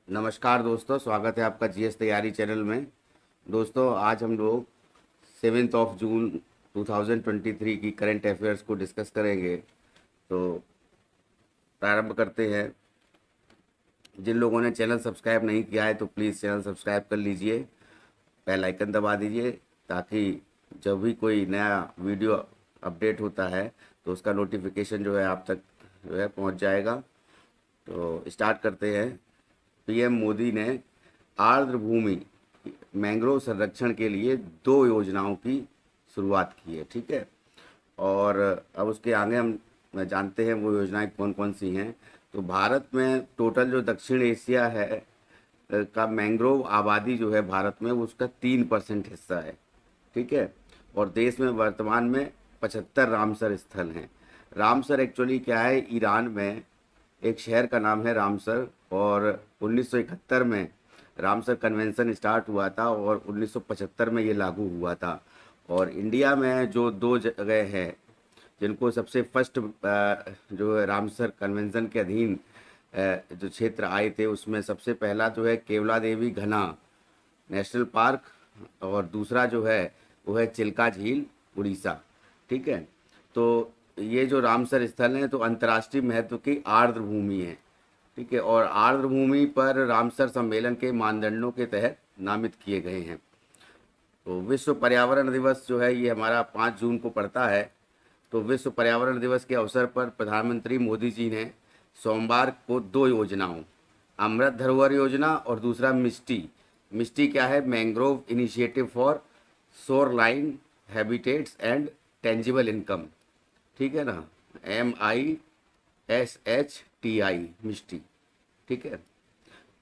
नमस्कार दोस्तों, स्वागत है आपका जीएस तैयारी चैनल में। दोस्तों, आज हम लोग 7 जून 2023 की करंट अफेयर्स को डिस्कस करेंगे। तो प्रारंभ करते हैं। जिन लोगों ने चैनल सब्सक्राइब नहीं किया है तो प्लीज़ चैनल सब्सक्राइब कर लीजिए, बेल आइकन दबा दीजिए, ताकि जब भी कोई नया वीडियो अपडेट होता है तो उसका नोटिफिकेशन जो है आप तक जो है पहुंच जाएगा। तो स्टार्ट करते हैं। पीएम मोदी ने आर्द्र भूमि मैंग्रोव संरक्षण के लिए 2 योजनाओं की शुरुआत की है, ठीक है। और अब उसके आगे हम जानते हैं वो योजनाएं कौन कौन सी हैं। तो भारत में टोटल जो दक्षिण एशिया है का मैंग्रोव आबादी जो है भारत में, वो उसका 3% हिस्सा है, ठीक है। और देश में वर्तमान में 75 रामसर स्थल हैं। रामसर एक्चुअली क्या है, ईरान में एक शहर का नाम है रामसर। और 1971 में रामसर कन्वेंशन स्टार्ट हुआ था और 1975 में ये लागू हुआ था। और इंडिया में जो 2 जगह हैं जिनको सबसे फर्स्ट जो है रामसर कन्वेंशन के अधीन जो क्षेत्र आए थे, उसमें सबसे पहला जो है केवला देवी घना नेशनल पार्क, और दूसरा जो है वो है चिल्का झील, उड़ीसा, ठीक है। तो ये जो रामसर स्थल हैं तो अंतर्राष्ट्रीय महत्व की आर्द्र भूमि है, ठीक है। और आर्द्र भूमि पर रामसर सम्मेलन के मानदंडों के तहत नामित किए गए हैं। तो विश्व पर्यावरण दिवस जो है ये हमारा 5 जून को पड़ता है। तो विश्व पर्यावरण दिवस के अवसर पर प्रधानमंत्री मोदी जी ने सोमवार को 2 योजनाओं, अमृत धरोहर योजना और दूसरा मिस्टी। मिस्टी क्या है, mangrove initiative for shoreline habitats and tangible income, ठीक है ना, MISHTI, मिस्टी, ठीक है।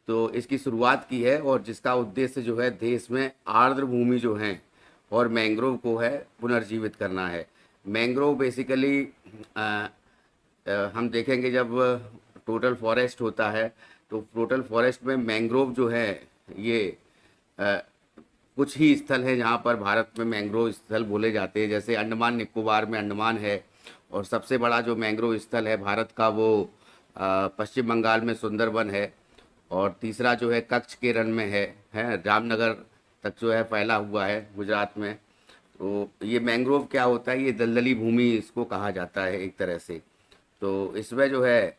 तो इसकी शुरुआत की है और जिसका उद्देश्य जो है देश में आर्द्र भूमि जो है और मैंग्रोव को है पुनर्जीवित करना है। मैंग्रोव बेसिकली हम देखेंगे जब टोटल फॉरेस्ट होता है तो टोटल फॉरेस्ट में मैंग्रोव जो है ये अ, कुछ ही स्थल हैं जहाँ पर भारत में मैंग्रोव स्थल बोले जाते हैं। जैसे अंडमान निकोबार में अंडमान है, और सबसे बड़ा जो मैंग्रोव स्थल है भारत का वो पश्चिम बंगाल में सुंदरबन है। और तीसरा जो है कच्छ के रण में है रामनगर तक जो है फैला हुआ है गुजरात में। तो ये मैंग्रोव क्या होता है, ये दलदली भूमि इसको कहा जाता है एक तरह से। तो इसमें जो है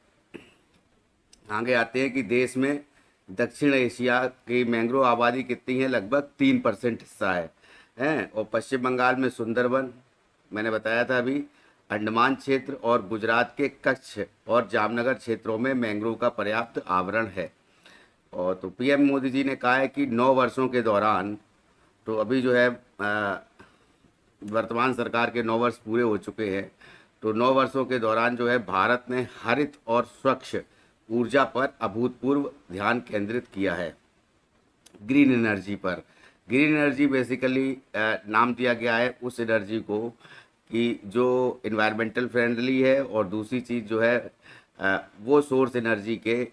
आगे आते हैं कि देश में दक्षिण एशिया की मैंग्रोव आबादी कितनी है, लगभग 3% हिस्सा है। और पश्चिम बंगाल में सुंदरबन मैंने बताया था अभी, अंडमान क्षेत्र और गुजरात के कच्छ और जामनगर क्षेत्रों में मैंग्रोव का पर्याप्त आवरण है। और तो पीएम मोदी जी ने कहा है कि 9 वर्षों के दौरान, तो अभी जो है वर्तमान सरकार के 9 वर्ष पूरे हो चुके हैं। तो 9 वर्षों के दौरान जो है भारत ने हरित और स्वच्छ ऊर्जा पर अभूतपूर्व ध्यान केंद्रित किया है, ग्रीन एनर्जी पर। ग्रीन एनर्जी बेसिकली नाम दिया गया है उस एनर्जी को कि जो इन्वायरमेंटल फ्रेंडली है, और दूसरी चीज़ जो है वो सोर्स एनर्जी के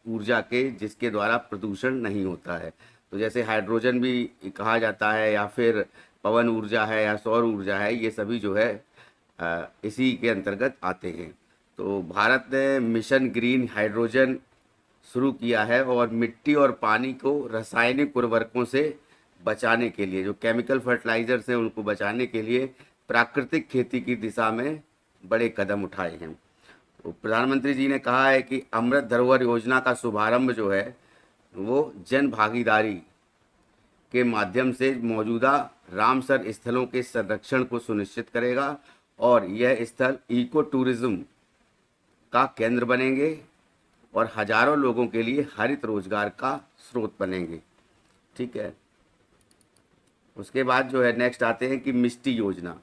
ऊर्जा के जिसके द्वारा प्रदूषण नहीं होता है। तो जैसे हाइड्रोजन भी कहा जाता है, या फिर पवन ऊर्जा है या सौर ऊर्जा है, ये सभी जो है इसी के अंतर्गत आते हैं। तो भारत ने मिशन ग्रीन हाइड्रोजन शुरू किया है, और मिट्टी और पानी को रासायनिक उर्वरकों से बचाने के लिए, जो केमिकल फर्टिलाइजर्स हैं उनको बचाने के लिए प्राकृतिक खेती की दिशा में बड़े कदम उठाए हैं। तो प्रधानमंत्री जी ने कहा है कि अमृत धरोहर योजना का शुभारंभ जो है वो जन भागीदारी के माध्यम से मौजूदा रामसर स्थलों के संरक्षण को सुनिश्चित करेगा, और यह स्थल इको टूरिज्म का केंद्र बनेंगे और हजारों लोगों के लिए हरित रोजगार का स्रोत बनेंगे, ठीक है। उसके बाद जो है नेक्स्ट आते हैं कि मिस्टी योजना।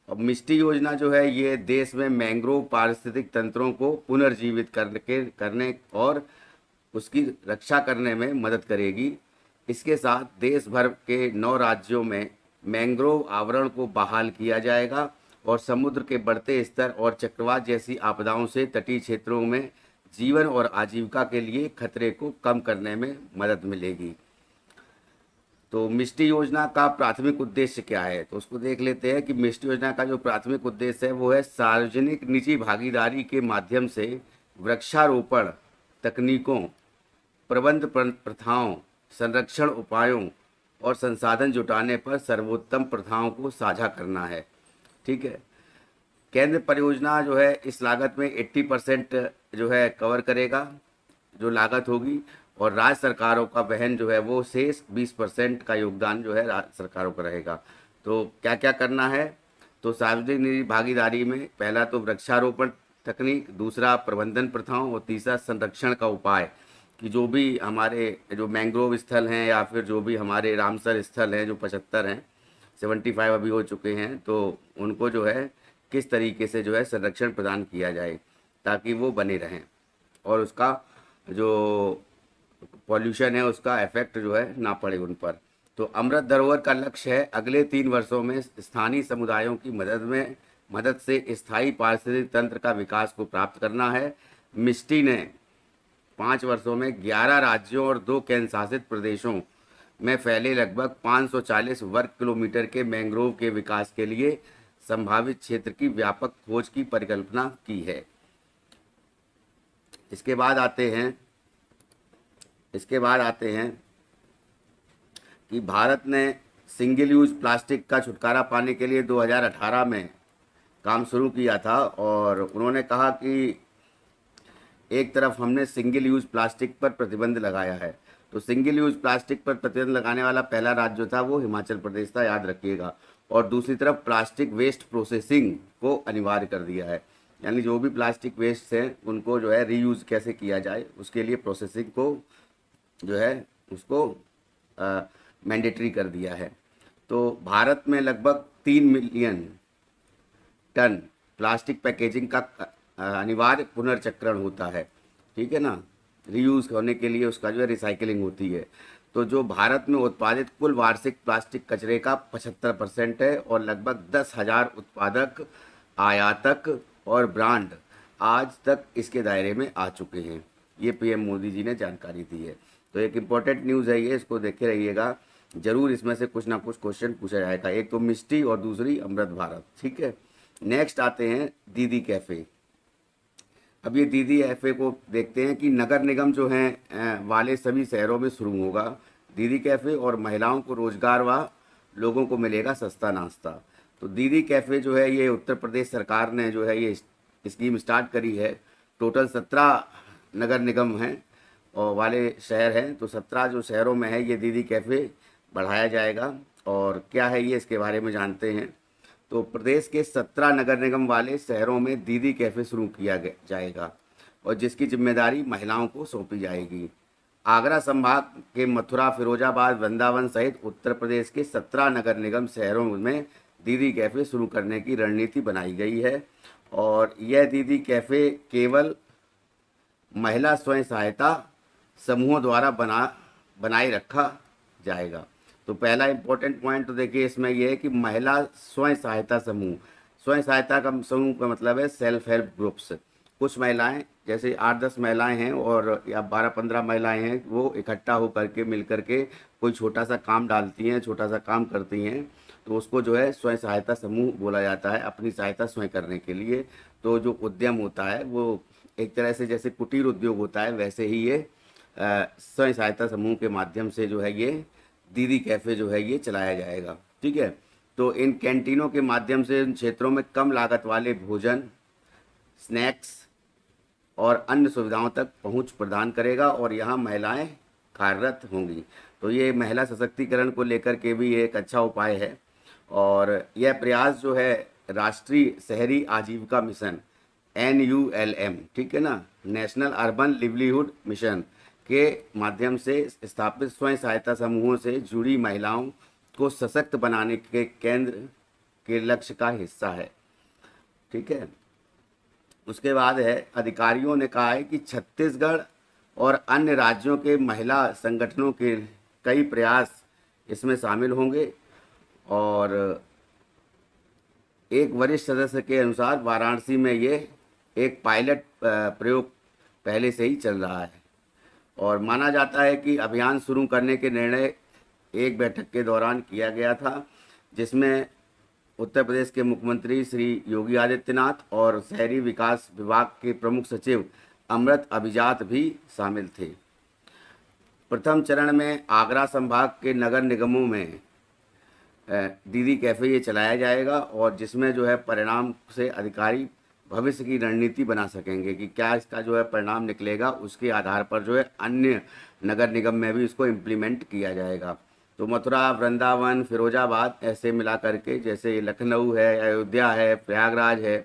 अब मिस्टी योजना जो है ये देश में मैंग्रोव पारिस्थितिक तंत्रों को पुनर्जीवित करने और उसकी रक्षा करने में मदद करेगी। इसके साथ देश भर के 9 राज्यों में मैंग्रोव आवरण को बहाल किया जाएगा, और समुद्र के बढ़ते स्तर और चक्रवात जैसी आपदाओं से तटीय क्षेत्रों में जीवन और आजीविका के लिए खतरे को कम करने में मदद मिलेगी। तो मिस्टी योजना का प्राथमिक उद्देश्य क्या है, तो उसको देख लेते हैं कि मिस्टी योजना का जो प्राथमिक उद्देश्य है वो है सार्वजनिक निजी भागीदारी के माध्यम से वृक्षारोपण तकनीकों प्रबंध प्रथाओं, संरक्षण उपायों और संसाधन जुटाने पर सर्वोत्तम प्रथाओं को साझा करना है। ठीक है, केंद्र परियोजना जो है इस लागत में 80% जो है कवर करेगा जो लागत होगी, और राज्य सरकारों का वहन जो है वो शेष 20% का योगदान जो है राज्य सरकारों का रहेगा। तो क्या क्या करना है, तो सार्वजनिक निजी भागीदारी में पहला तो वृक्षारोपण तकनीक, दूसरा प्रबंधन प्रथाओं और तीसरा संरक्षण का उपाय, कि जो भी हमारे जो मैंग्रोव स्थल हैं या फिर जो भी हमारे रामसर स्थल हैं जो 75 हैं, 75 अभी हो चुके हैं, तो उनको जो है किस तरीके से जो है संरक्षण प्रदान किया जाए ताकि वो बने रहें और उसका जो पॉल्यूशन है उसका इफेक्ट जो है ना पड़े उन पर। तो अमृत धरोहर का लक्ष्य है अगले 3 वर्षों में स्थानीय समुदायों की मदद से स्थायी पारिस्थितिक तंत्र का विकास को प्राप्त करना है। मिस्टी ने 5 वर्षों में 11 राज्यों और 2 केंद्र शासित प्रदेशों में फैले लगभग 540 वर्ग किलोमीटर के मैंग्रोव के विकास के लिए संभावित क्षेत्र की व्यापक खोज की परिकल्पना की है। इसके बाद आते हैं कि भारत ने सिंगल यूज प्लास्टिक का छुटकारा पाने के लिए 2018 में काम शुरू किया था, और उन्होंने कहा कि एक तरफ हमने सिंगल यूज प्लास्टिक पर प्रतिबंध लगाया है, तो सिंगल यूज प्लास्टिक पर प्रतिबंध लगाने वाला पहला राज्य जो था वो हिमाचल प्रदेश था, याद रखिएगा। और दूसरी तरफ प्लास्टिक वेस्ट प्रोसेसिंग को अनिवार्य कर दिया है, यानी जो भी प्लास्टिक वेस्ट हैं उनको जो है रीयूज़ कैसे किया जाए उसके लिए प्रोसेसिंग को जो है उसको मैंडेटरी कर दिया है। तो भारत में लगभग 3 मिलियन टन प्लास्टिक पैकेजिंग का अनिवार्य पुनर्चक्रण होता है, ठीक है ना, रीयूज़ होने के लिए उसका जो है रिसाइकलिंग होती है। तो जो भारत में उत्पादित कुल वार्षिक प्लास्टिक कचरे का 75% है, और लगभग 10,000 उत्पादक, आयातक और ब्रांड आज तक इसके दायरे में आ चुके हैं। ये पीएम मोदी जी ने जानकारी दी है। तो एक इम्पोर्टेंट न्यूज़ है ये, इसको देखे रहिएगा, जरूर इसमें से कुछ ना कुछ क्वेश्चन पूछा जाएगा, एक तो मिष्टी और दूसरी अमृत भारत। ठीक है, नेक्स्ट आते हैं दीदी कैफ़े। अब ये दीदी कैफ़े को देखते हैं कि नगर निगम जो हैं वाले सभी शहरों में शुरू होगा दीदी कैफ़े, और महिलाओं को रोजगार व लोगों को मिलेगा सस्ता नाश्ता। तो दीदी कैफ़े जो है ये उत्तर प्रदेश सरकार ने जो है ये स्कीम स्टार्ट करी है। टोटल 17 नगर निगम हैं और वाले शहर हैं, तो 17 जो शहरों में है ये दीदी कैफ़े बढ़ाया जाएगा। और क्या है ये, इसके बारे में जानते हैं। तो प्रदेश के 17 नगर निगम वाले शहरों में दीदी कैफ़े शुरू किया जाएगा, और जिसकी जिम्मेदारी महिलाओं को सौंपी जाएगी। आगरा संभाग के मथुरा, फिरोजाबाद, वृंदावन सहित उत्तर प्रदेश के 17 नगर निगम शहरों में दीदी कैफ़े शुरू करने की रणनीति बनाई गई है, और यह दीदी कैफ़े केवल महिला स्वयं सहायता समूहों द्वारा बनाए रखा जाएगा। तो पहला इम्पोर्टेंट पॉइंट तो देखिए इसमें यह है कि महिला स्वयं सहायता समूह, स्वयं सहायता का समूह का मतलब है सेल्फ हेल्प ग्रुप्स। कुछ महिलाएं, जैसे 8-10 महिलाएं हैं और या 12-15 महिलाएं हैं, वो इकट्ठा होकर के मिल करके कोई छोटा सा काम डालती हैं, छोटा सा काम करती हैं, तो उसको जो है स्वयं सहायता समूह बोला जाता है, अपनी सहायता स्वयं करने के लिए। तो जो उद्यम होता है वो एक तरह से जैसे कुटीर उद्योग होता है, वैसे ही ये स्वयं सहायता समूह के माध्यम से जो है ये दीदी कैफ़े जो है ये चलाया जाएगा। ठीक है, तो इन कैंटीनों के माध्यम से इन क्षेत्रों में कम लागत वाले भोजन, स्नैक्स और अन्य सुविधाओं तक पहुंच प्रदान करेगा, और यहाँ महिलाएं कार्यरत होंगी। तो ये महिला सशक्तिकरण को लेकर के भी एक अच्छा उपाय है, और यह प्रयास जो है राष्ट्रीय शहरी आजीविका मिशन NULM, ठीक है ना, नेशनल अर्बन लिवलीहुड मिशन के माध्यम से स्थापित स्वयं सहायता समूहों से जुड़ी महिलाओं को सशक्त बनाने के केंद्र के लक्ष्य का हिस्सा है। ठीक है, उसके बाद है अधिकारियों ने कहा है कि छत्तीसगढ़ और अन्य राज्यों के महिला संगठनों के कई प्रयास इसमें शामिल होंगे, और एक वरिष्ठ सदस्य के अनुसार वाराणसी में ये एक पायलट प्रयोग पहले से ही चल रहा है, और माना जाता है कि अभियान शुरू करने के निर्णय एक बैठक के दौरान किया गया था, जिसमें उत्तर प्रदेश के मुख्यमंत्री श्री योगी आदित्यनाथ और शहरी विकास विभाग के प्रमुख सचिव अमृत अभिजात भी शामिल थे। प्रथम चरण में आगरा संभाग के नगर निगमों में दीदी कैफ़े ये चलाया जाएगा, और जिसमें जो है परिणाम से अधिकारी भविष्य की रणनीति बना सकेंगे कि क्या इसका जो है परिणाम निकलेगा, उसके आधार पर जो है अन्य नगर निगम में भी इसको इम्प्लीमेंट किया जाएगा। तो मथुरा, वृंदावन, फिरोजाबाद ऐसे मिला करके, जैसे लखनऊ है, अयोध्या है, प्रयागराज है,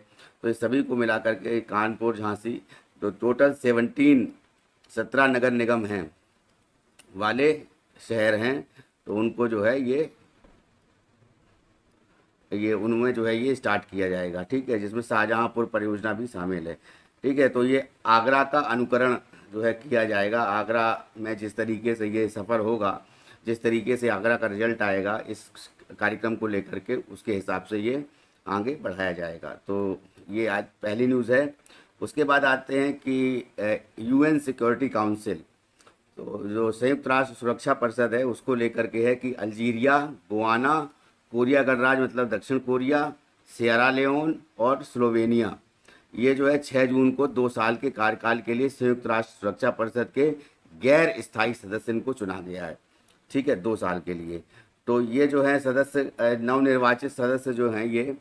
तो इस सभी को मिला करके कानपुर, झांसी, तो टोटल 17 नगर निगम हैं वाले शहर हैं। तो उनको जो है ये उनमें जो है ये स्टार्ट किया जाएगा, ठीक है, जिसमें शाहजहांपुर परियोजना भी शामिल है, ठीक है। तो ये आगरा का अनुकरण जो है किया जाएगा। आगरा में जिस तरीके से ये सफ़र होगा, जिस तरीके से आगरा का रिजल्ट आएगा इस कार्यक्रम को लेकर के, उसके हिसाब से ये आगे बढ़ाया जाएगा। तो ये आज पहली न्यूज़ है। उसके बाद आते हैं कि यूएन सिक्योरिटी काउंसिल, तो जो संयुक्त राष्ट्र सुरक्षा परिषद है उसको लेकर के है कि अल्जीरिया, गुआना, कोरिया गणराज्य मतलब दक्षिण कोरिया, सियरा लियोन और स्लोवेनिया, ये जो है 6 जून को 2 साल के कार्यकाल के लिए संयुक्त राष्ट्र सुरक्षा परिषद के गैर स्थायी सदस्य को चुना गया है, ठीक है, 2 साल के लिए। तो ये जो है सदस्य, नवनिर्वाचित सदस्य जो हैं, ये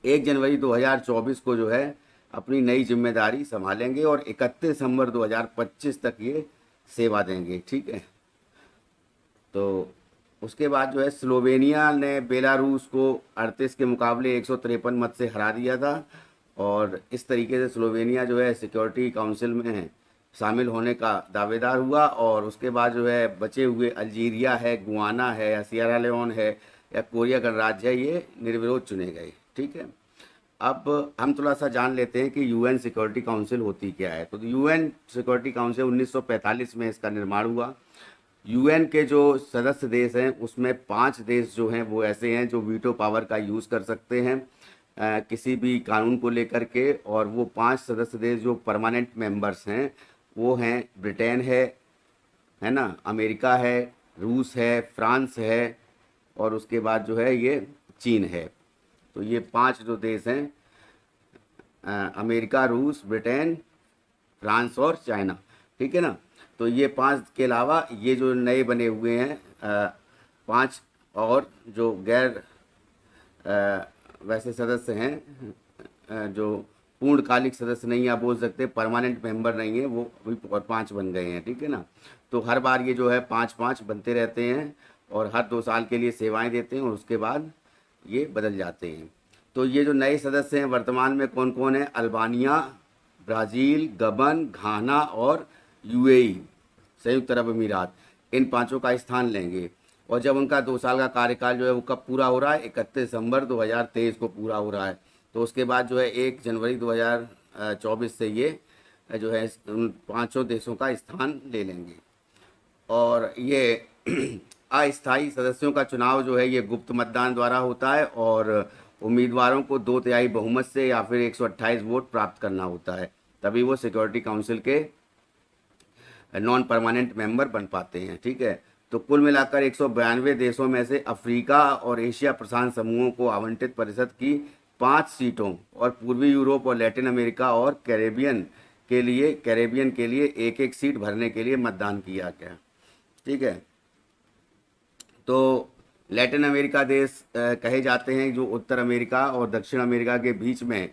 1 जनवरी 2024 को जो है अपनी नई जिम्मेदारी संभालेंगे और 31 दिसंबर 2025 तक ये सेवा देंगे, ठीक है। तो उसके बाद जो है स्लोवेनिया ने बेलारूस को 38 के मुकाबले 153 मत से हरा दिया था, और इस तरीके से स्लोवेनिया जो है सिक्योरिटी काउंसिल में शामिल होने का दावेदार हुआ। और उसके बाद जो है बचे हुए अल्जीरिया है, गुआना है, या सियरा लियोन है, या कोरिया गणराज्य है, ये निर्विरोध चुने गए, ठीक है। अब हम थोड़ा सा जान लेते हैं कि यूएन सिक्योरिटी काउंसिल होती क्या है। तो यूएन सिक्योरिटी काउंसिल 1945 में इसका निर्माण हुआ। यूएन के जो सदस्य देश हैं उसमें 5 देश जो हैं वो ऐसे हैं जो वीटो पावर का यूज़ कर सकते हैं किसी भी कानून को लेकर के। और वो 5 सदस्य देश जो परमानेंट मेंबर्स हैं वो हैं ब्रिटेन है ना, अमेरिका है, रूस है, फ्रांस है, और उसके बाद जो है ये चीन है। तो ये 5 जो देश हैं, अमेरिका, रूस, ब्रिटेन, फ्रांस और चाइना, ठीक है ना। तो ये 5 के अलावा ये जो नए बने हुए हैं 5 और जो गैर वैसे सदस्य हैं, जो पूर्णकालिक सदस्य नहीं आप बोल सकते, परमानेंट मेंबर नहीं है, वो अभी और 5 बन गए हैं, ठीक है ना। तो हर बार ये जो है 5-5 बनते रहते हैं और हर 2 साल के लिए सेवाएं देते हैं और उसके बाद ये बदल जाते हैं। तो ये जो नए सदस्य हैं वर्तमान में कौन कौन है? अल्बानिया, ब्राज़ील, गबन, घाना और यूएई, संयुक्त अरब अमीरात, इन 5 का स्थान लेंगे। और जब उनका 2 साल का कार्यकाल जो है वो कब पूरा हो रहा है? 31 दिसंबर 2023 को पूरा हो रहा है। तो उसके बाद जो है 1 जनवरी 2024 से ये जो है उन 5 देशों का स्थान ले लेंगे। और ये अस्थायी सदस्यों का चुनाव जो है ये गुप्त मतदान द्वारा होता है और उम्मीदवारों को 2/3 बहुमत से या फिर 128 वोट प्राप्त करना होता है, तभी वो सिक्योरिटी काउंसिल के नॉन परमानेंट मेंबर बन पाते हैं, ठीक है। तो कुल मिलाकर 192 देशों में से अफ्रीका और एशिया प्रशांत समूहों को आवंटित परिषद की 5 सीटों और पूर्वी यूरोप और लैटिन अमेरिका और कैरेबियन के लिए एक सीट भरने के लिए मतदान किया गया, ठीक है। तो लैटिन अमेरिका देश कहे जाते हैं जो उत्तर अमेरिका और दक्षिण अमेरिका के बीच में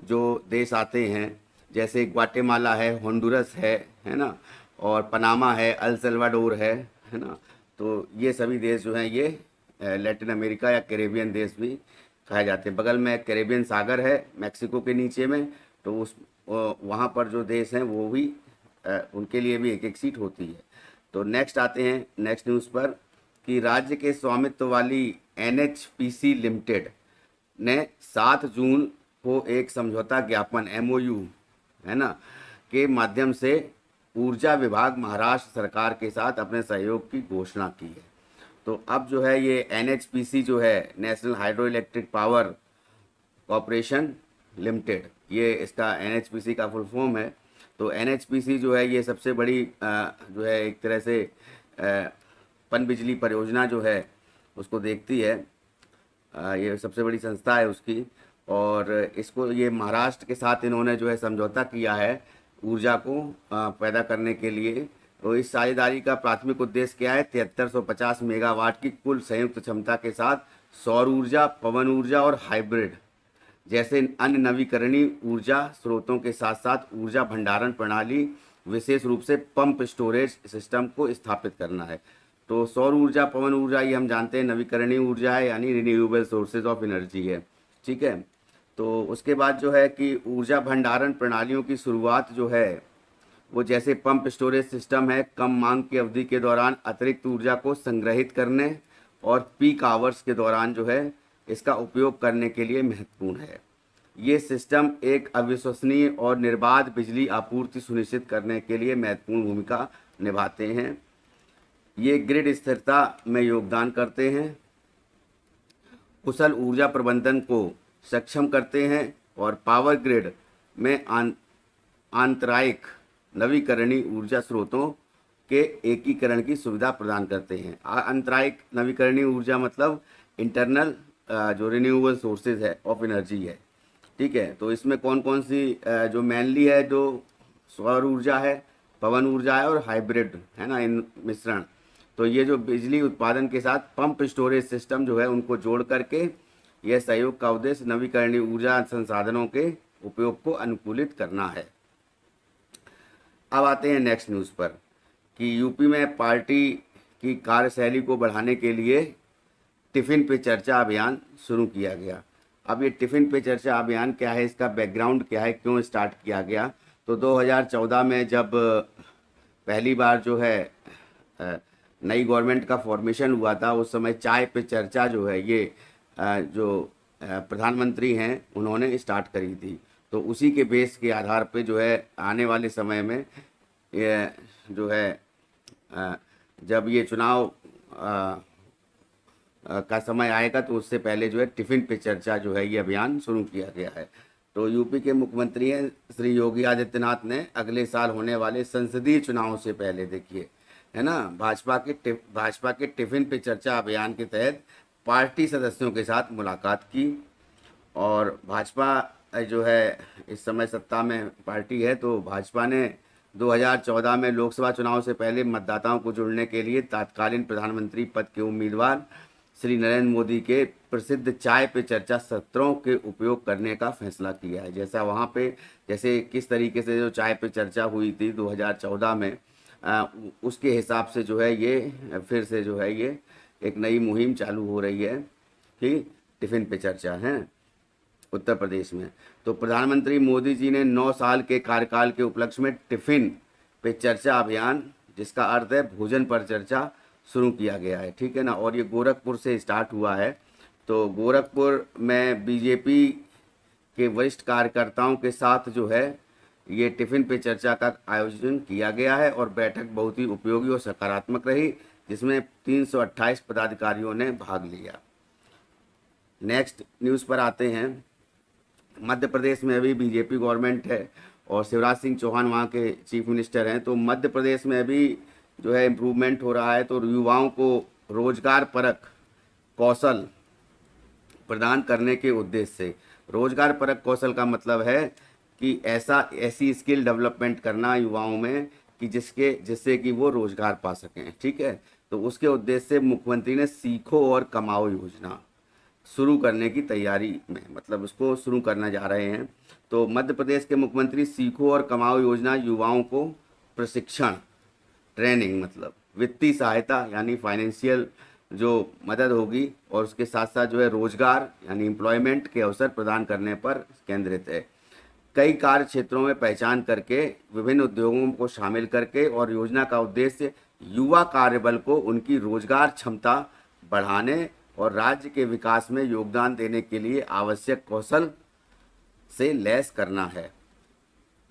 जो देश आते हैं, जैसे ग्वाटेमाला है, होंडुरस है ना, और पनामा है, अल सल्वाडोर है ना। तो ये सभी देश जो हैं ये लैटिन अमेरिका या कैरेबियन देश भी कहे जाते हैं। बगल में कैरेबियन सागर है मैक्सिको के नीचे में, तो उस वहाँ पर जो देश हैं वो भी उनके लिए भी एक सीट होती है। तो नेक्स्ट आते हैं नेक्स्ट न्यूज़ पर कि राज्य के स्वामित्व वाली NHPC लिमिटेड ने 7 जून को एक समझौता ज्ञापन MOU है ना के माध्यम से ऊर्जा विभाग महाराष्ट्र सरकार के साथ अपने सहयोग की घोषणा की है। तो अब जो है ये NHPC जो है national hydro electric power corporation limited, ये इसका NHPC का फुल फॉर्म है। तो NHPC जो है ये सबसे बड़ी जो है एक तरह से पनबिजली परियोजना जो है उसको देखती है, ये सबसे बड़ी संस्था है उसकी। और इसको ये महाराष्ट्र के साथ इन्होंने जो है समझौता किया है ऊर्जा को पैदा करने के लिए तो इस साझेदारी का प्राथमिक उद्देश्य क्या है? 7350 मेगावाट की कुल संयुक्त क्षमता के साथ सौर ऊर्जा, पवन ऊर्जा और हाइब्रिड जैसे अन्य नवीकरणीय ऊर्जा स्रोतों के साथ साथ ऊर्जा भंडारण प्रणाली, विशेष रूप से पंप स्टोरेज सिस्टम को स्थापित करना है। तो सौर ऊर्जा, पवन ऊर्जा ये हम जानते हैं नवीकरणीय ऊर्जा है, यानी रिन्यूएबल सोर्सेज ऑफ एनर्जी है। ठीक है। तो उसके बाद जो है कि ऊर्जा भंडारण प्रणालियों की शुरुआत जो है वो जैसे पंप स्टोरेज सिस्टम है, कम मांग की अवधि के दौरान अतिरिक्त ऊर्जा को संग्रहित करने और पीक आवर्स के दौरान जो है इसका उपयोग करने के लिए महत्वपूर्ण है। ये सिस्टम एक अविश्वसनीय और निर्बाध बिजली आपूर्ति सुनिश्चित करने के लिए महत्वपूर्ण भूमिका निभाते हैं। ये ग्रिड स्थिरता में योगदान करते हैं, कुशल ऊर्जा प्रबंधन को सक्षम करते हैं और पावर ग्रिड में आंतरायिक नवीकरणीय ऊर्जा स्रोतों के एकीकरण की सुविधा प्रदान करते हैं। आंतरायिक नवीकरणीय ऊर्जा मतलब इंटरनल जो रिन्यूएबल सोर्सेज है ऑफ एनर्जी है। ठीक है। तो इसमें कौन कौन सी जो मेनली है, जो सौर ऊर्जा है, पवन ऊर्जा है और हाइब्रिड है ना, इन मिश्रण। तो ये जो बिजली उत्पादन के साथ पंप स्टोरेज सिस्टम जो है उनको जोड़ करके यह सहयोग का उद्देश्य नवीकरणीय ऊर्जा संसाधनों के उपयोग को अनुकूलित करना है। अब आते हैं नेक्स्ट न्यूज़ पर कि यूपी में पार्टी की कार्यशैली को बढ़ाने के लिए टिफ़िन पे चर्चा अभियान शुरू किया गया। अब ये टिफ़िन पे चर्चा अभियान क्या है, इसका बैकग्राउंड क्या है, क्यों स्टार्ट किया गया? तो 2014 में जब पहली बार जो है नई गवर्नमेंट का फॉर्मेशन हुआ था, उस समय चाय पे चर्चा जो है ये जो प्रधानमंत्री हैं उन्होंने स्टार्ट करी थी। तो उसी के बेस के आधार पे जो है आने वाले समय में ये जो है जब ये चुनाव का समय आएगा तो उससे पहले जो है टिफ़िन पे चर्चा जो है ये अभियान शुरू किया गया है। तो यूपी के मुख्यमंत्री हैं श्री योगी आदित्यनाथ ने अगले साल होने वाले संसदीय चुनाव से पहले, देखिए है ना, भाजपा के टिफ़िन पे चर्चा अभियान के तहत पार्टी सदस्यों के साथ मुलाकात की। और भाजपा जो है इस समय सत्ता में पार्टी है, तो भाजपा ने 2014 में लोकसभा चुनाव से पहले मतदाताओं को जुड़ने के लिए तत्कालीन प्रधानमंत्री पद के उम्मीदवार श्री नरेंद्र मोदी के प्रसिद्ध चाय पे चर्चा सत्रों के उपयोग करने का फैसला किया है। जैसा वहाँ पे जैसे किस तरीके से जो चाय पे चर्चा हुई थी 2014 में, उसके हिसाब से जो है ये फिर से जो है ये एक नई मुहिम चालू हो रही है कि टिफ़िन पे चर्चा है उत्तर प्रदेश में। तो प्रधानमंत्री मोदी जी ने 9 साल के कार्यकाल के उपलक्ष्य में टिफ़िन पे चर्चा अभियान, जिसका अर्थ है भोजन पर चर्चा, शुरू किया गया है। ठीक है ना। और ये गोरखपुर से स्टार्ट हुआ है। तो गोरखपुर में बीजेपी के वरिष्ठ कार्यकर्ताओं के साथ जो है ये टिफ़िन पे चर्चा का आयोजन किया गया है और बैठक बहुत ही उपयोगी और सकारात्मक रही, जिसमें 328 पदाधिकारियों ने भाग लिया। नेक्स्ट न्यूज़ पर आते हैं। मध्य प्रदेश में अभी बीजेपी गवर्नमेंट है और शिवराज सिंह चौहान वहाँ के चीफ मिनिस्टर हैं। तो मध्य प्रदेश में अभी जो है इम्प्रूवमेंट हो रहा है। तो युवाओं को रोजगार परक कौशल प्रदान करने के उद्देश्य से, रोजगार परक कौशल का मतलब है कि ऐसी स्किल डेवलपमेंट करना युवाओं में कि जिससे कि वो रोजगार पा सकें। ठीक है। तो उसके उद्देश्य से मुख्यमंत्री ने सीखो और कमाओ योजना शुरू करने की तैयारी में, मतलब उसको शुरू करना जा रहे हैं। तो मध्य प्रदेश के मुख्यमंत्री सीखो और कमाओ योजना युवाओं को प्रशिक्षण, ट्रेनिंग, मतलब वित्तीय सहायता यानी फाइनेंशियल जो मदद होगी और उसके साथ साथ जो है रोजगार यानी एम्प्लॉयमेंट के अवसर प्रदान करने पर केंद्रित है। कई कार्य क्षेत्रों में पहचान करके विभिन्न उद्योगों को शामिल करके और योजना का उद्देश्य युवा कार्यबल को उनकी रोजगार क्षमता बढ़ाने और राज्य के विकास में योगदान देने के लिए आवश्यक कौशल से लैस करना है।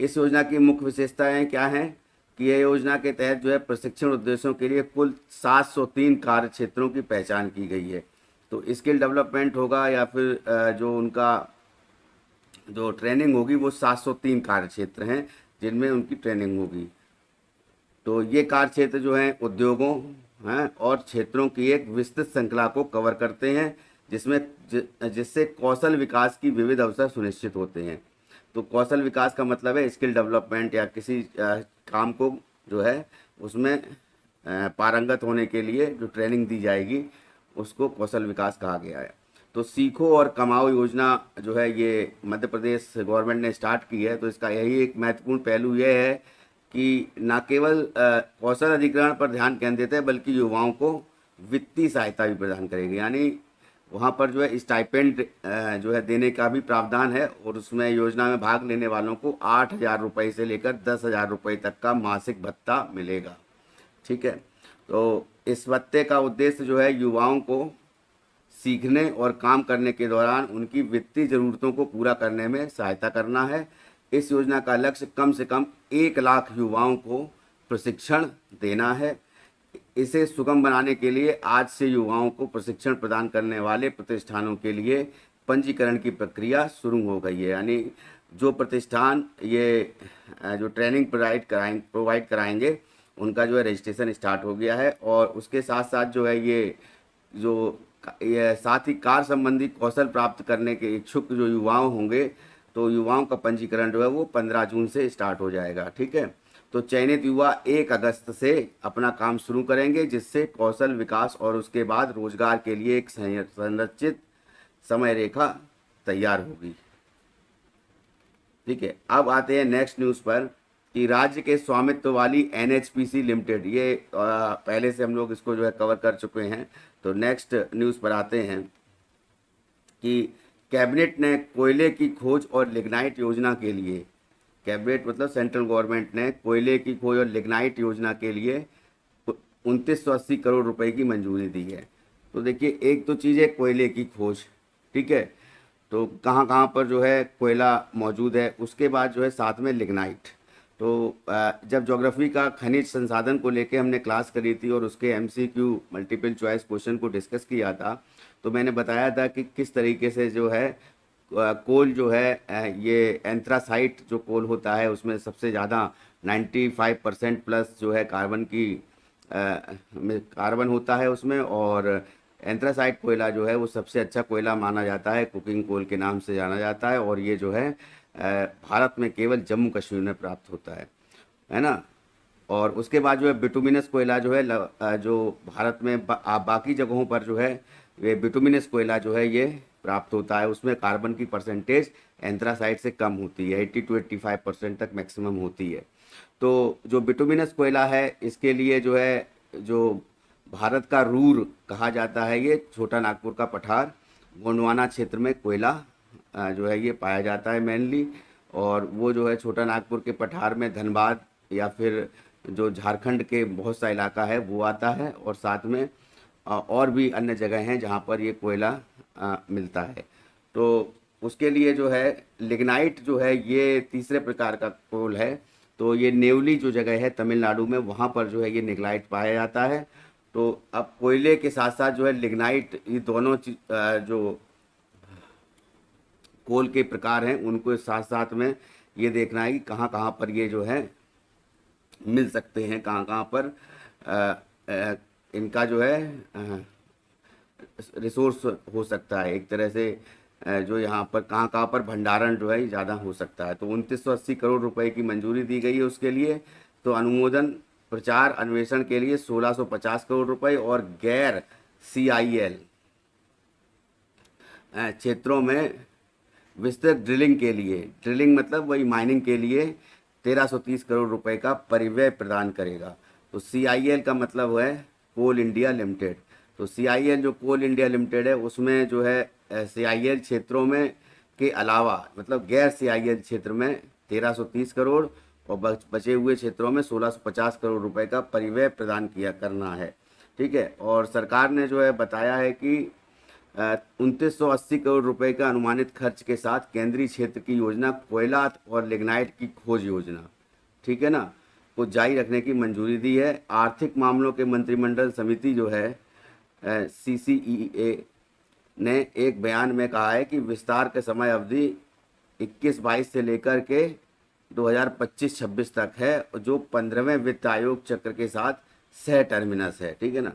इस योजना की मुख्य विशेषताएं क्या हैं कि यह योजना के तहत जो है प्रशिक्षण उद्देश्यों के लिए कुल 703 कार्य क्षेत्रों की पहचान की गई है। तो स्किल डेवलपमेंट होगा या फिर जो उनका जो ट्रेनिंग होगी वो 703 कार्य क्षेत्र हैं जिनमें उनकी ट्रेनिंग होगी। तो ये कार्य क्षेत्र जो हैं उद्योगों हैं और क्षेत्रों की एक विस्तृत श्रृंखला को कवर करते हैं जिससे कौशल विकास की विविध अवसर सुनिश्चित होते हैं। तो कौशल विकास का मतलब है स्किल डेवलपमेंट या किसी काम को जो है उसमें पारंगत होने के लिए जो ट्रेनिंग दी जाएगी उसको कौशल विकास कहा गया है। तो सीखो और कमाओ योजना जो है ये मध्य प्रदेश गवर्नमेंट ने स्टार्ट की है। तो इसका यही एक महत्वपूर्ण पहलू ये है कि न केवल कौशल अधिग्रहण पर ध्यान केंद्रित है बल्कि युवाओं को वित्तीय सहायता भी प्रदान करेगी। यानी वहाँ पर जो है स्टाइपेंड जो है देने का भी प्रावधान है और उसमें योजना में भाग लेने वालों को 8,000 रुपये से लेकर 10,000 रुपये तक का मासिक भत्ता मिलेगा। ठीक है, तो इस भत्ते का उद्देश्य जो है युवाओं को सीखने और काम करने के दौरान उनकी वित्तीय ज़रूरतों को पूरा करने में सहायता करना है। इस योजना का लक्ष्य कम से कम 1 लाख युवाओं को प्रशिक्षण देना है। इसे सुगम बनाने के लिए आज से युवाओं को प्रशिक्षण प्रदान करने वाले प्रतिष्ठानों के लिए पंजीकरण की प्रक्रिया शुरू हो गई है। यानी जो प्रतिष्ठान ये जो ट्रेनिंग प्रोवाइड कराएंगे उनका जो है रजिस्ट्रेशन स्टार्ट हो गया है। और उसके साथ साथ जो है ये साथ ही कार्य संबंधी कौशल प्राप्त करने के इच्छुक जो युवाओं होंगे तो युवाओं का पंजीकरण जो है वो 15 जून से स्टार्ट हो जाएगा। ठीक है, तो चयनित युवा 1 अगस्त से अपना काम शुरू करेंगे जिससे कौशल विकास और उसके बाद रोजगार के लिए एक संरचित समय रेखा तैयार होगी। ठीक है, अब आते हैं नेक्स्ट न्यूज़ पर कि राज्य के स्वामित्व वाली एनएचपीसी लिमिटेड, ये पहले से हम लोग इसको जो है कवर कर चुके हैं। तो नेक्स्ट न्यूज़ पर आते हैं कि कैबिनेट ने कोयले की खोज और लिग्नाइट योजना के लिए, कैबिनेट मतलब सेंट्रल गवर्नमेंट ने कोयले की खोज और लिग्नाइट योजना के लिए 2980 करोड़ रुपए की मंजूरी दी है। तो देखिए, एक तो चीज़ है कोयले की खोज, ठीक है, तो कहाँ कहाँ पर जो है कोयला मौजूद है। उसके बाद जो है साथ में लिग्नाइट। तो जब ज्योग्राफी का खनिज संसाधन को लेके हमने क्लास करी थी और उसके एमसीक्यू मल्टीपल चॉइस क्वेश्चन को डिस्कस किया था तो मैंने बताया था कि किस तरीके से जो है कोल जो है ये एंथ्रासाइट जो कोल होता है उसमें सबसे ज़्यादा 95% प्लस जो है कार्बन होता है उसमें। और एंथ्रासाइट कोयला जो है वो सबसे अच्छा कोयला माना जाता है, कुकिंग कोल के नाम से जाना जाता है। और ये जो है भारत में केवल जम्मू कश्मीर में प्राप्त होता है ना। और उसके बाद जो है बिटुमिनस कोयला जो है जो भारत में बाकी जगहों पर जो है ये बिटुमिनस कोयला जो है ये प्राप्त होता है। उसमें कार्बन की परसेंटेज एंथ्रासाइट से कम होती है, 80 to 85% तक मैक्सिमम होती है। तो जो बिटुमिनस कोयला है इसके लिए जो है जो भारत का रूर कहा जाता है, ये छोटा नागपुर का पठार गोंडवाना क्षेत्र में कोयला जो है ये पाया जाता है मेनली। और वो जो है छोटा नागपुर के पठार में धनबाद या फिर जो झारखंड के बहुत सा इलाका है वो आता है। और साथ में और भी अन्य जगह हैं जहाँ पर ये कोयला मिलता है। तो उसके लिए जो है लिग्नाइट जो है ये तीसरे प्रकार का कोल है। तो ये नेवली जो जगह है तमिलनाडु में वहाँ पर जो है ये लिग्नाइट पाया जाता है। तो अब कोयले के साथ साथ जो है लिग्नाइट, ये दोनों जो कोल के प्रकार हैं उनको साथ साथ में ये देखना है कि कहाँ कहाँ पर ये जो है मिल सकते हैं, कहाँ कहाँ पर इनका जो है रिसोर्स हो सकता है एक तरह से जो यहाँ पर कहाँ कहाँ पर भंडारण जो है ज़्यादा हो सकता है। तो 2980 करोड़ रुपए की मंजूरी दी गई है उसके लिए। तो अनुमोदन प्रचार अन्वेषण के लिए 1650 करोड़ रुपए और गैर CIL क्षेत्रों में विस्तृत ड्रिलिंग के लिए, ड्रिलिंग मतलब वही माइनिंग के लिए 1330 करोड़ रुपए का परिव्यय प्रदान करेगा। तो CIL का मतलब है कोल इंडिया लिमिटेड। तो CIL जो कोल इंडिया लिमिटेड है उसमें जो है CIL क्षेत्रों में के अलावा मतलब गैर CIL क्षेत्र में 1330 करोड़ और बचे हुए क्षेत्रों में 1650 करोड़ रुपए का परिव्यय प्रदान करना है। ठीक है, और सरकार ने जो है बताया है कि 2980 करोड़ रुपए का अनुमानित खर्च के साथ केंद्रीय क्षेत्र की योजना कोयला और लिग्नाइट की खोज योजना, ठीक है ना, को जारी रखने की मंजूरी दी है। आर्थिक मामलों के मंत्रिमंडल समिति जो है CCEA ने एक बयान में कहा है कि विस्तार के समय अवधि 21-22 से लेकर के 2025-26 तक है जो 15वें वित्त आयोग चक्र के साथ सह टर्मिनस है। ठीक है ना,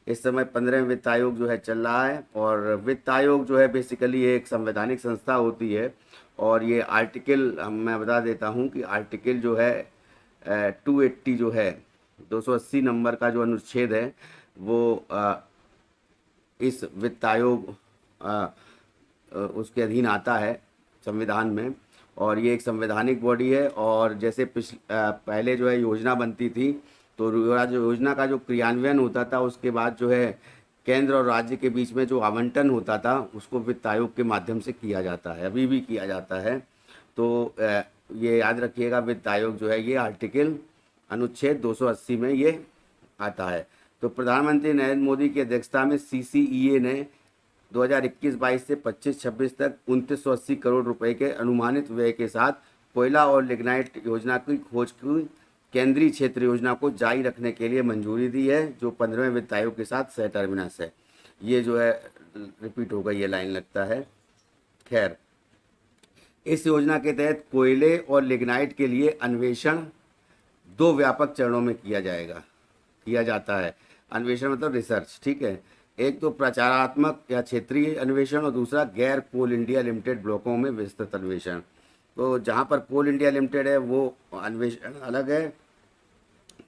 इस समय 15वें वित्त आयोग जो है चल रहा है। और वित्त आयोग जो है बेसिकली एक संवैधानिक संस्था होती है और ये आर्टिकल मैं बता देता हूँ कि आर्टिकल जो है 280 जो है 280 नंबर का जो अनुच्छेद है वो इस वित्त आयोग उसके अधीन आता है संविधान में, और ये एक संवैधानिक बॉडी है। और जैसे पहले जो है योजना बनती थी, तो योजना का जो क्रियान्वयन होता था उसके बाद जो है केंद्र और राज्य के बीच में जो आवंटन होता था उसको वित्त आयोग के माध्यम से किया जाता है, अभी भी किया जाता है। तो ये याद रखिएगा, वित्त आयोग जो है ये आर्टिकल अनुच्छेद 280 में ये आता है। तो प्रधानमंत्री नरेंद्र मोदी की अध्यक्षता में CCEA ने 2021-22 से 25-26 तक 2980 करोड़ रुपए के अनुमानित व्यय के साथ कोयला और लिग्नाइट योजना की खोज की केंद्रीय क्षेत्र योजना को जारी रखने के लिए मंजूरी दी है, जो 15वें वित्त आयोग के साथ सह टर्मिनस है। ये जो है रिपीट हो गई ये लाइन लगता है। खैर, इस योजना के तहत कोयले और लिग्नाइट के लिए अन्वेषण 2 व्यापक चरणों में किया जाता है। अन्वेषण मतलब रिसर्च, ठीक है। एक तो प्रचारात्मक या क्षेत्रीय अन्वेषण, और दूसरा गैर कोल इंडिया लिमिटेड ब्लॉकों में विस्तृत अन्वेषण। तो जहाँ पर कोल इंडिया लिमिटेड है वो अन्वेषण अलग है,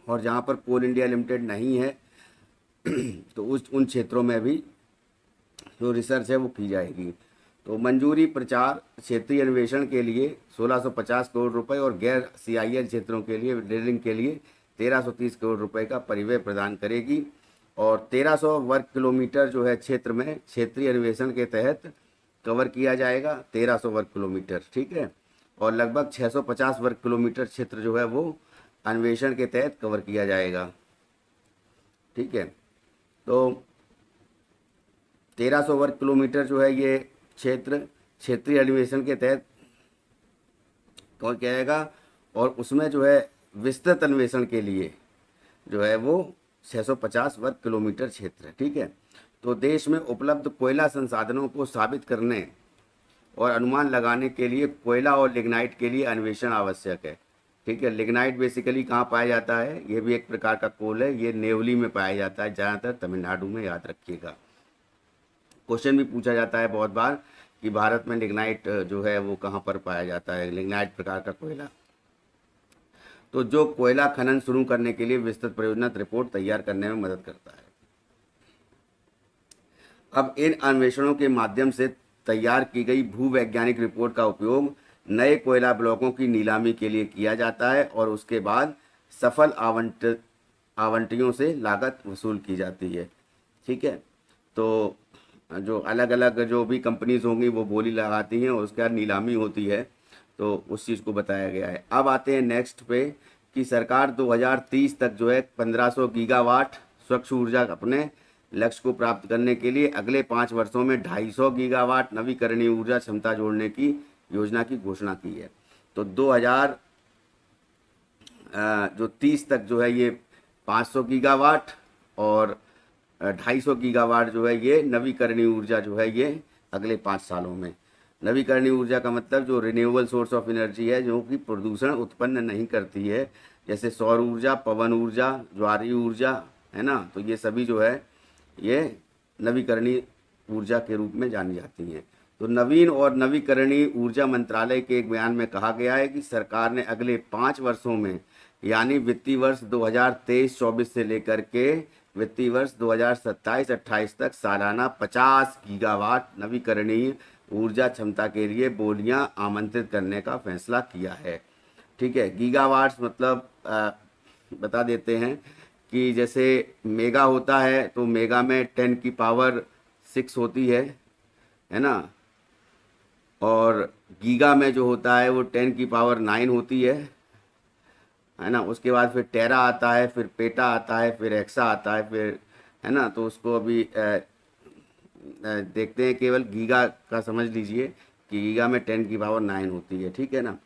और जहाँ पर कोल इंडिया लिमिटेड नहीं है तो उन क्षेत्रों में भी जो रिसर्च है वो की जाएगी। तो मंजूरी प्रचार क्षेत्रीय अन्वेषण के लिए 1650 करोड़ रुपए और गैर CIL क्षेत्रों के लिए ड्रिलिंग के लिए 1330 करोड़ रुपए का परिव्यय प्रदान करेगी। और 1300 वर्ग किलोमीटर जो है क्षेत्र में क्षेत्रीय अन्वेषण के तहत कवर किया जाएगा, 1300 वर्ग किलोमीटर, ठीक है। और लगभग 650 वर्ग किलोमीटर क्षेत्र जो है वो अन्वेषण के तहत कवर किया जाएगा, ठीक है। तो 1300 वर्ग किलोमीटर जो है ये क्षेत्र क्षेत्रीय अन्वेषण के तहत कवर किया जाएगा, और उसमें जो है विस्तृत अन्वेषण के लिए जो है वो 650 वर्ग किलोमीटर क्षेत्र है, ठीक है। तो देश में उपलब्ध कोयला संसाधनों को साबित करने और अनुमान लगाने के लिए कोयला और लिग्नाइट के लिए अन्वेषण आवश्यक है, ठीक है। लिग्नाइट बेसिकली कहाँ पाया जाता है, ये भी एक प्रकार का कोल है, ये नेवली में पाया जाता है, ज़्यादातर तमिलनाडु में, याद रखिएगा। क्वेश्चन भी पूछा जाता है बहुत बार कि भारत में लिग्नाइट जो है वो कहाँ पर पाया जाता है, लिग्नाइट प्रकार का कोयला। तो जो कोयला खनन शुरू करने के लिए विस्तृत परियोजना रिपोर्ट तैयार करने में मदद करता है। अब इन अन्वेषणों के माध्यम से तैयार की गई भूवैज्ञानिक रिपोर्ट का उपयोग नए कोयला ब्लॉकों की नीलामी के लिए किया जाता है, और उसके बाद सफल आवंटियों से लागत वसूल की जाती है, ठीक है। तो जो अलग अलग जो भी कंपनीज होंगी वो बोली लगाती हैं और उसके बाद नीलामी होती है, तो उस चीज़ को बताया गया है। अब आते हैं नेक्स्ट पे कि सरकार 2030 तक जो है 1500 गीगावाट स्वच्छ ऊर्जा अपने लक्ष्य को प्राप्त करने के लिए अगले 5 वर्षों में 250 गीगावाट नवीकरणीय ऊर्जा क्षमता जोड़ने की योजना की घोषणा की है। तो 2030 तक जो है ये 500 गीगावाट और 250 गीगावाट जो है ये नवीकरणीय ऊर्जा जो है ये अगले 5 सालों में। नवीकरणीय ऊर्जा का मतलब जो रिन्यूएबल सोर्स ऑफ एनर्जी है, जो कि प्रदूषण उत्पन्न नहीं करती है, जैसे सौर ऊर्जा, पवन ऊर्जा, ज्वारीय ऊर्जा, है ना। तो ये सभी जो है ये नवीकरणीय ऊर्जा के रूप में जानी जाती हैं। तो नवीन और नवीकरणीय ऊर्जा मंत्रालय के एक बयान में कहा गया है कि सरकार ने अगले 5 वर्षों में, यानी वित्तीय वर्ष 2023-24 से लेकर के वित्तीय वर्ष 2027-28 तक सालाना 50 गीगावाट नवीकरणीय ऊर्जा क्षमता के लिए बोलियां आमंत्रित करने का फैसला किया है, ठीक है। गीगावाट्स मतलब बता देते हैं कि जैसे मेगा होता है तो मेगा में 10 की पावर 6 होती है ना, और गीगा में जो होता है वो 10 की पावर 9 होती है ना। उसके बाद फिर टेरा आता है, फिर पेटा आता है, फिर एक्सा आता है, फिर, है ना। तो उसको अभी देखते हैं, केवल गीगा का समझ लीजिए कि गीगा में 10 की पावर 9 होती है, ठीक है ना।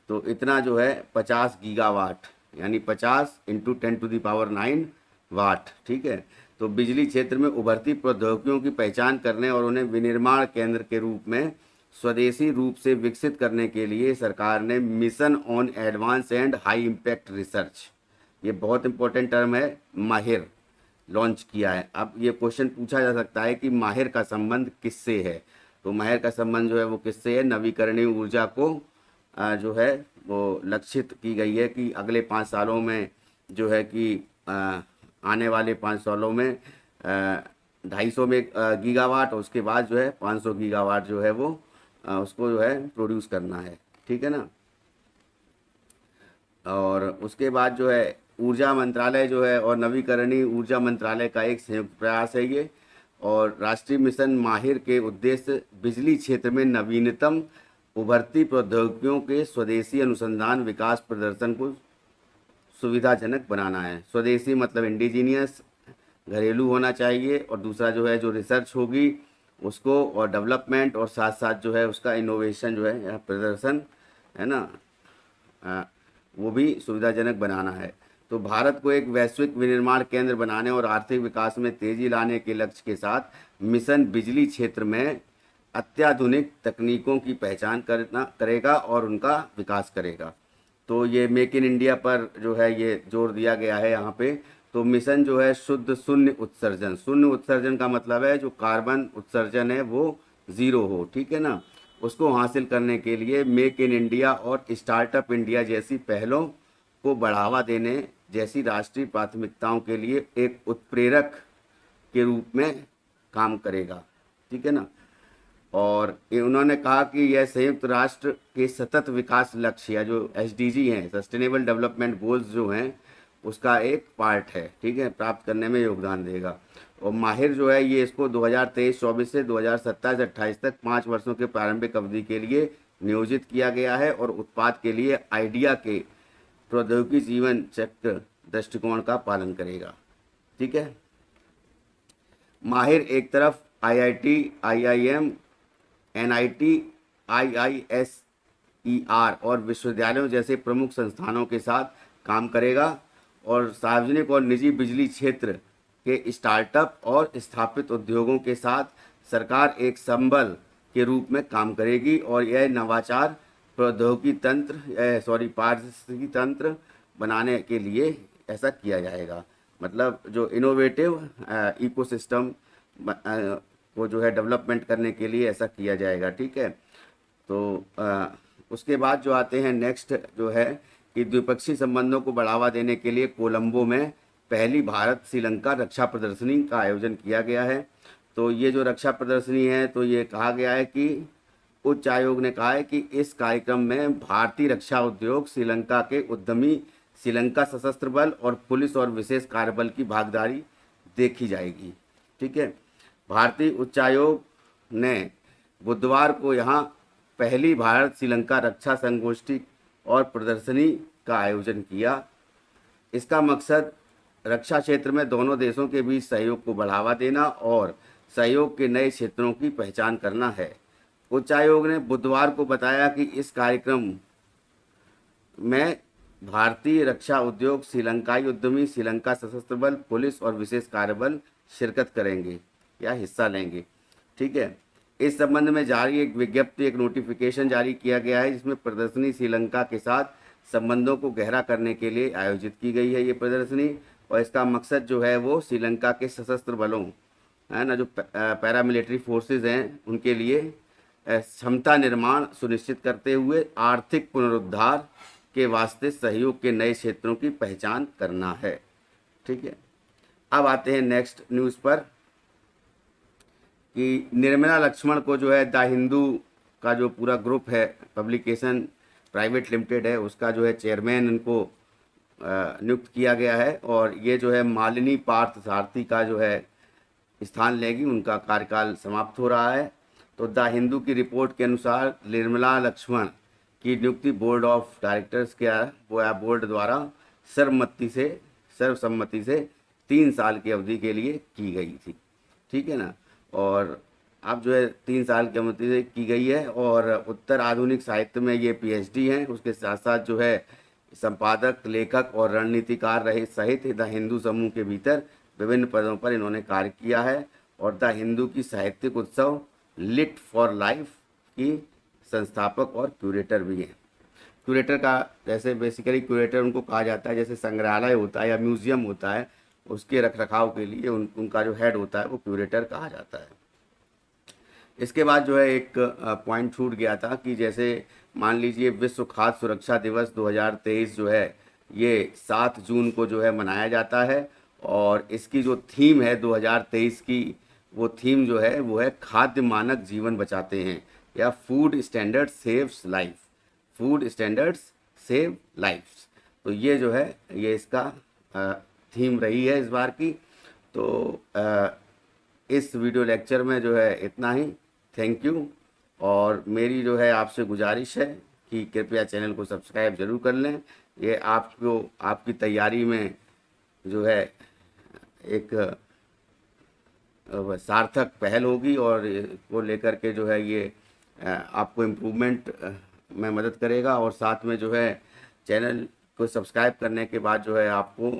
तो इतना जो है 50 गीगावाट, यानी 50 × 10⁹ वाट, ठीक है। तो बिजली क्षेत्र में उभरती प्रौद्योगिकियों की पहचान करने और उन्हें विनिर्माण केंद्र के रूप में स्वदेशी रूप से विकसित करने के लिए सरकार ने mission on advance and high impact research, ये बहुत इंपॉर्टेंट टर्म है, माहिर, लॉन्च किया है। अब ये क्वेश्चन पूछा जा सकता है कि माहिर का संबंध किससे है। तो माहिर का संबंध जो है वो किससे है, नवीकरणीय ऊर्जा को जो है वो लक्षित की गई है कि अगले 5 सालों में जो है कि आने वाले 5 सालों में 250 में गीगावाट, और उसके बाद जो है 500 गीगावाट जो है वो उसको जो है प्रोड्यूस करना है। ठीक है ना। और उसके बाद जो है ऊर्जा मंत्रालय जो है और नवीकरणीय ऊर्जा मंत्रालय का एक संयुक्त प्रयास है ये। और राष्ट्रीय मिशन माहिर के उद्देश्य बिजली क्षेत्र में नवीनतम उभरती प्रौद्योगिकियों के स्वदेशी अनुसंधान विकास प्रदर्शन को सुविधाजनक बनाना है। स्वदेशी मतलब इंडिजीनियस, घरेलू होना चाहिए, और दूसरा जो है जो रिसर्च होगी उसको, और डेवलपमेंट, और साथ साथ जो है उसका इनोवेशन जो है या प्रदर्शन है ना, वो भी सुविधाजनक बनाना है। तो भारत को एक वैश्विक विनिर्माण केंद्र बनाने और आर्थिक विकास में तेजी लाने के लक्ष्य के साथ मिशन बिजली क्षेत्र में अत्याधुनिक तकनीकों की पहचान करेगा और उनका विकास करेगा। तो ये मेक इन इंडिया पर जो है ये जोर दिया गया है यहाँ पे। तो मिशन जो है शुद्ध शून्य उत्सर्जन, शून्य उत्सर्जन का मतलब है जो कार्बन उत्सर्जन है वो ज़ीरो हो। ठीक है ना। उसको हासिल करने के लिए मेक इन इंडिया और स्टार्टअप इंडिया जैसी पहलों को बढ़ावा देने जैसी राष्ट्रीय प्राथमिकताओं के लिए एक उत्प्रेरक के रूप में काम करेगा। ठीक है ना। और उन्होंने कहा कि यह संयुक्त राष्ट्र के सतत विकास लक्ष्य या जो एसडीजी हैं, सस्टेनेबल डेवलपमेंट गोल्स जो हैं, उसका एक पार्ट है। ठीक है, प्राप्त करने में योगदान देगा। और माहिर जो है ये इसको 2023-24 से 2027-28 तक 5 वर्षों के प्रारंभिक अवधि के लिए नियोजित किया गया है और उत्पाद के लिए आइडिया के प्रौद्योगिकी जीवन चक्र दृष्टिकोण का पालन करेगा। ठीक है। माहिर एक तरफ आईआईटी, आईआईएम, एनआईटी, आईआईएसईआर और विश्वविद्यालयों जैसे प्रमुख संस्थानों के साथ काम करेगा, और सार्वजनिक और निजी बिजली क्षेत्र के स्टार्टअप और स्थापित उद्योगों के साथ सरकार एक संबल के रूप में काम करेगी। और यह नवाचार पारिस्थितिकी तंत्र बनाने के लिए ऐसा किया जाएगा। मतलब जो इनोवेटिव इकोसिस्टम को जो है डेवलपमेंट करने के लिए ऐसा किया जाएगा। ठीक है। तो उसके बाद जो आते हैं नेक्स्ट जो है कि द्विपक्षीय संबंधों को बढ़ावा देने के लिए कोलंबो में पहली भारत श्रीलंका रक्षा प्रदर्शनी का आयोजन किया गया है। तो ये जो रक्षा प्रदर्शनी है, तो ये कहा गया है कि उच्च आयोग ने कहा है कि इस कार्यक्रम में भारतीय रक्षा उद्योग, श्रीलंका के उद्यमी, श्रीलंका सशस्त्र बल और पुलिस और विशेष कार्यबल की भागीदारी देखी जाएगी। ठीक है। भारतीय उच्चायोग ने बुधवार को यहाँ पहली भारत श्रीलंका रक्षा संगोष्ठी और प्रदर्शनी का आयोजन किया। इसका मकसद रक्षा क्षेत्र में दोनों देशों के बीच सहयोग को बढ़ावा देना और सहयोग के नए क्षेत्रों की पहचान करना है। उच्चायोग ने बुधवार को बताया कि इस कार्यक्रम में भारतीय रक्षा उद्योग, श्रीलंकाई उद्यमी, श्रीलंका सशस्त्र बल, पुलिस और विशेष कार्यबल शिरकत करेंगे या हिस्सा लेंगे। ठीक है। इस संबंध में जारी एक विज्ञप्ति, एक नोटिफिकेशन जारी किया गया है, जिसमें प्रदर्शनी श्रीलंका के साथ संबंधों को गहरा करने के लिए आयोजित की गई है ये प्रदर्शनी। और इसका मकसद जो है वो श्रीलंका के सशस्त्र बलों है ना, जो पैरामिलिट्री फोर्सेज हैं, उनके लिए क्षमता निर्माण सुनिश्चित करते हुए आर्थिक पुनरुद्धार के वास्ते सहयोग के नए क्षेत्रों की पहचान करना है। ठीक है। अब आते हैं नेक्स्ट न्यूज़ पर कि निर्मला लक्ष्मण को जो है द हिंदू का जो पूरा ग्रुप है, पब्लिकेशन प्राइवेट लिमिटेड है, उसका जो है चेयरमैन इनको नियुक्त किया गया है। और ये जो है मालिनी पार्थ सारथी का जो है स्थान लेगी, उनका कार्यकाल समाप्त हो रहा है। तो द हिंदू की रिपोर्ट के अनुसार निर्मला लक्ष्मण की नियुक्ति बोर्ड ऑफ डायरेक्टर्स के बोर्ड द्वारा सर्वसम्मति से 3 साल की अवधि के लिए की गई थी। ठीक है ना। और अब जो है 3 साल की अवधि से की गई है। और उत्तर आधुनिक साहित्य में ये पीएचडी हैं। उसके साथ साथ जो है संपादक, लेखक और रणनीतिकार रहे सहित द हिंदू समूह के भीतर विभिन्न पदों पर इन्होंने कार्य किया है। और द हिंदू की साहित्यिक उत्सव लिट फॉर लाइफ की संस्थापक और क्यूरेटर भी हैं। क्यूरेटर का जैसे बेसिकली क्यूरेटर उनको कहा जाता है, जैसे संग्रहालय होता है या म्यूजियम होता है, उसके रखरखाव के लिए उनका जो हेड होता है वो क्यूरेटर कहा जाता है। इसके बाद जो है एक पॉइंट छूट गया था कि जैसे मान लीजिए विश्व खाद्य सुरक्षा दिवस 2023 जो है ये 7 जून को जो है मनाया जाता है, और इसकी जो थीम है 2023 की, वो थीम जो है वो है खाद्य मानक जीवन बचाते हैं, या food standard saves life. Food standards save lifes. तो ये जो है ये इसका थीम रही है इस बार की। तो इस वीडियो लेक्चर में जो है इतना ही। Thank you. और मेरी जो है आपसे गुजारिश है कि कृपया चैनल को सब्सक्राइब जरूर कर लें। ये आपको आपकी तैयारी में जो है एक सार्थक पहल होगी, और इसको लेकर के जो है ये आपको इम्प्रूवमेंट में मदद करेगा। और साथ में जो है चैनल को सब्सक्राइब करने के बाद जो है आपको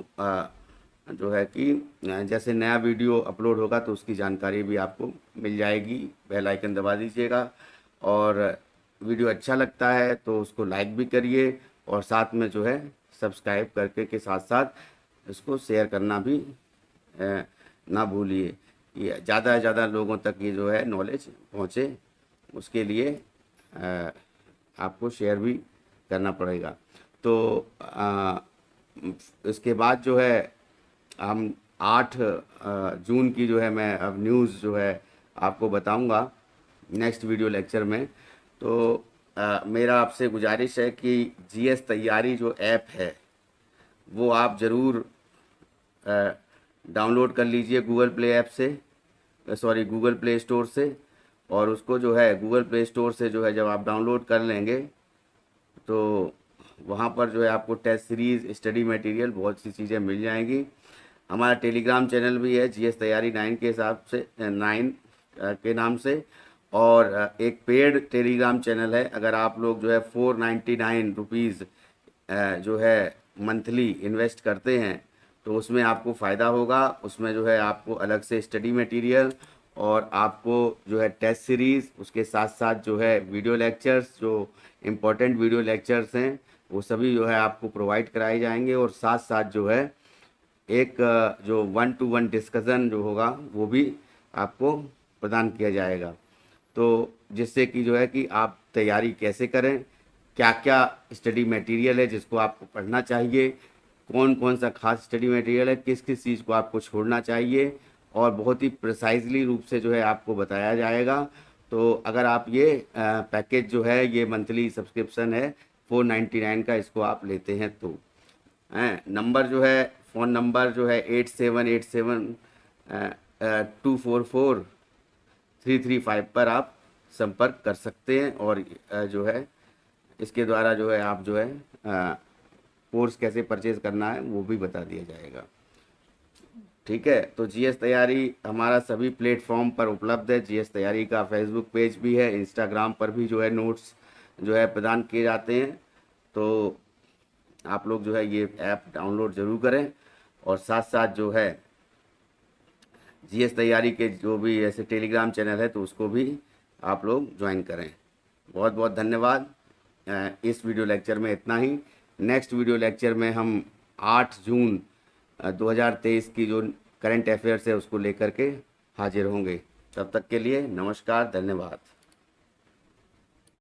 जो है कि जैसे नया वीडियो अपलोड होगा तो उसकी जानकारी भी आपको मिल जाएगी। बेल आइकन दबा दीजिएगा, और वीडियो अच्छा लगता है तो उसको लाइक भी करिए, और साथ में जो है सब्सक्राइब करके के साथ साथ इसको शेयर करना भी ना भूलिए। ये ज़्यादा से ज़्यादा लोगों तक ये जो है नॉलेज पहुँचे, उसके लिए आपको शेयर भी करना पड़ेगा। तो इसके बाद जो है हम 8 जून की जो है मैं अब न्यूज़ जो है आपको बताऊंगा नेक्स्ट वीडियो लेक्चर में। तो मेरा आपसे गुजारिश है कि जीएस तैयारी जो ऐप है वो आप ज़रूर डाउनलोड कर लीजिए गूगल प्ले ऐप से, सॉरी गूगल प्ले स्टोर से। और उसको जो है गूगल प्ले स्टोर से जो है जब आप डाउनलोड कर लेंगे तो वहाँ पर जो है आपको टेस्ट सीरीज़, स्टडी मटेरियल, बहुत सी चीज़ें मिल जाएंगी। हमारा टेलीग्राम चैनल भी है जीएस तैयारी 9 के हिसाब से, 9 के नाम से। और एक पेड टेलीग्राम चैनल है। अगर आप लोग जो है 499 रुपीज़ जो है मंथली इन्वेस्ट करते हैं तो उसमें आपको फ़ायदा होगा। उसमें जो है आपको अलग से स्टडी मटेरियल और आपको जो है टेस्ट सीरीज़, उसके साथ साथ जो है वीडियो लेक्चर्स, जो इम्पोर्टेंट वीडियो लेक्चर्स हैं वो सभी जो है आपको प्रोवाइड कराए जाएंगे। और साथ साथ जो है एक जो 1-to-1 डिस्कशन जो होगा वो भी आपको प्रदान किया जाएगा। तो जिससे कि जो है कि आप तैयारी कैसे करें, क्या क्या स्टडी मटेरियल है जिसको आपको पढ़ना चाहिए, कौन कौन सा खास स्टडी मटेरियल है, किस किस चीज़ को आपको छोड़ना चाहिए, और बहुत ही प्रिसाइजली रूप से जो है आपको बताया जाएगा। तो अगर आप ये पैकेज जो है ये मंथली सब्सक्रिप्शन है 499 का, इसको आप लेते हैं तो नंबर जो है, फ़ोन नंबर जो है 8787-244-335 पर आप संपर्क कर सकते हैं। और जो है इसके द्वारा जो है आप जो है कोर्स कैसे परचेज़ करना है वो भी बता दिया जाएगा। ठीक है। तो जीएस तैयारी हमारा सभी प्लेटफॉर्म पर उपलब्ध है। जीएस तैयारी का फेसबुक पेज भी है, इंस्टाग्राम पर भी जो है नोट्स जो है प्रदान किए जाते हैं। तो आप लोग जो है ये ऐप डाउनलोड ज़रूर करें, और साथ साथ जो है जीएस तैयारी के जो भी ऐसे टेलीग्राम चैनल है तो उसको भी आप लोग ज्वाइन करें। बहुत बहुत धन्यवाद। इस वीडियो लेक्चर में इतना ही। नेक्स्ट वीडियो लेक्चर में हम 8 जून 2023 की जो करंट अफेयर्स है उसको लेकर के हाजिर होंगे। तब तक के लिए नमस्कार, धन्यवाद।